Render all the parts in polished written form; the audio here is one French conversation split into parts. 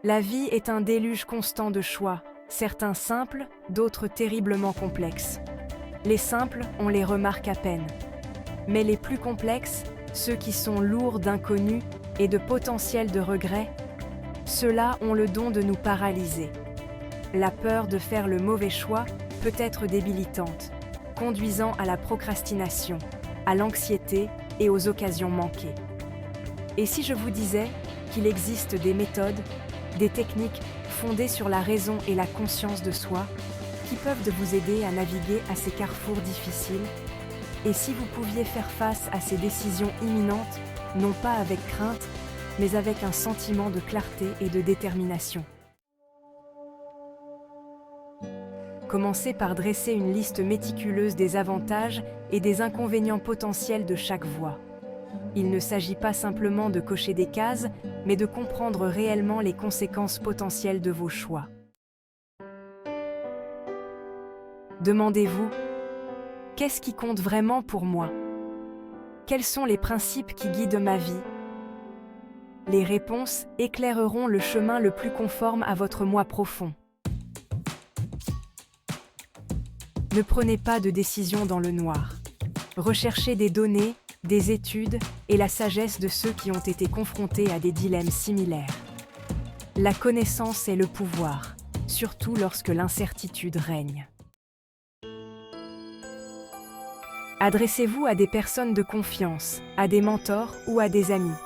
La vie est un déluge constant de choix, certains simples, d'autres terriblement complexes. Les simples, on les remarque à peine. Mais les plus complexes, ceux qui sont lourds d'inconnus et de potentiel de regrets, ceux-là ont le don de nous paralyser. La peur de faire le mauvais choix peut être débilitante, conduisant à la procrastination, à l'anxiété et aux occasions manquées. Et si je vous disais qu'il existe des méthodes, des techniques fondées sur la raison et la conscience de soi, qui peuvent vous aider à naviguer à ces carrefours difficiles? Et si vous pouviez faire face à ces décisions imminentes, non pas avec crainte, mais avec un sentiment de clarté et de détermination? Commencez par dresser une liste méticuleuse des avantages et des inconvénients potentiels de chaque voie. Il ne s'agit pas simplement de cocher des cases, mais de comprendre réellement les conséquences potentielles de vos choix. Demandez-vous, qu'est-ce qui compte vraiment pour moi? Quels sont les principes qui guident ma vie? Les réponses éclaireront le chemin le plus conforme à votre moi profond. Ne prenez pas de décision dans le noir. Recherchez des données, des études et la sagesse de ceux qui ont été confrontés à des dilemmes similaires. La connaissance est le pouvoir, surtout lorsque l'incertitude règne. Adressez-vous à des personnes de confiance, à des mentors ou à des amis.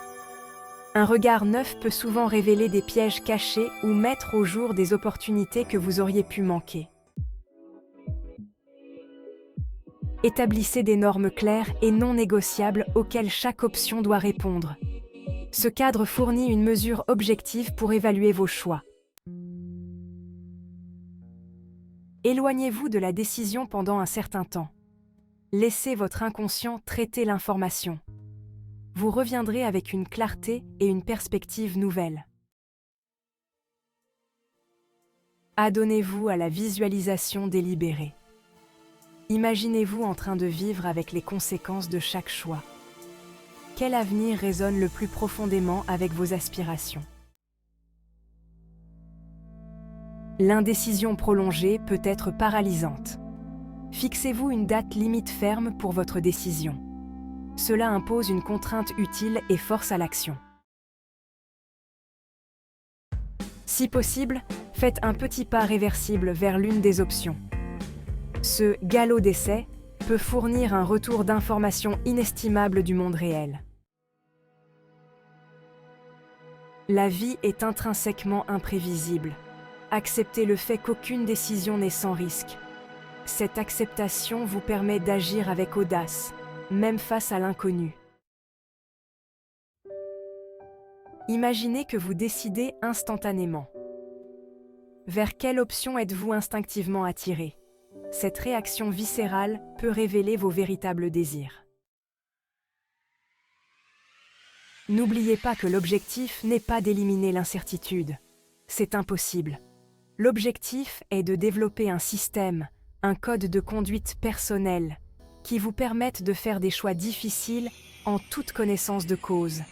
Un regard neuf peut souvent révéler des pièges cachés ou mettre au jour des opportunités que vous auriez pu manquer. Établissez des normes claires et non négociables auxquelles chaque option doit répondre. Ce cadre fournit une mesure objective pour évaluer vos choix. Éloignez-vous de la décision pendant un certain temps. Laissez votre inconscient traiter l'information. Vous reviendrez avec une clarté et une perspective nouvelle. Adonnez-vous à la visualisation délibérée. Imaginez-vous en train de vivre avec les conséquences de chaque choix. Quel avenir résonne le plus profondément avec vos aspirations? L'indécision prolongée peut être paralysante. Fixez-vous une date limite ferme pour votre décision. Cela impose une contrainte utile et force à l'action. Si possible, faites un petit pas réversible vers l'une des options. Ce galop d'essai peut fournir un retour d'information inestimable du monde réel. La vie est intrinsèquement imprévisible. Acceptez le fait qu'aucune décision n'est sans risque. Cette acceptation vous permet d'agir avec audace, même face à l'inconnu. Imaginez que vous décidez instantanément. Vers quelle option êtes-vous instinctivement attiré? Cette réaction viscérale peut révéler vos véritables désirs. N'oubliez pas que l'objectif n'est pas d'éliminer l'incertitude. C'est impossible. L'objectif est de développer un système, un code de conduite personnel, qui vous permette de faire des choix difficiles en toute connaissance de cause.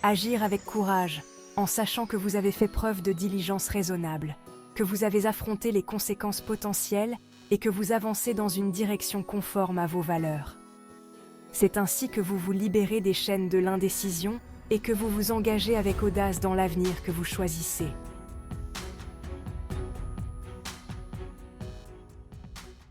Agir avec courage, en sachant que vous avez fait preuve de diligence raisonnable, que vous avez affronté les conséquences potentielles et que vous avancez dans une direction conforme à vos valeurs. C'est ainsi que vous vous libérez des chaînes de l'indécision et que vous vous engagez avec audace dans l'avenir que vous choisissez.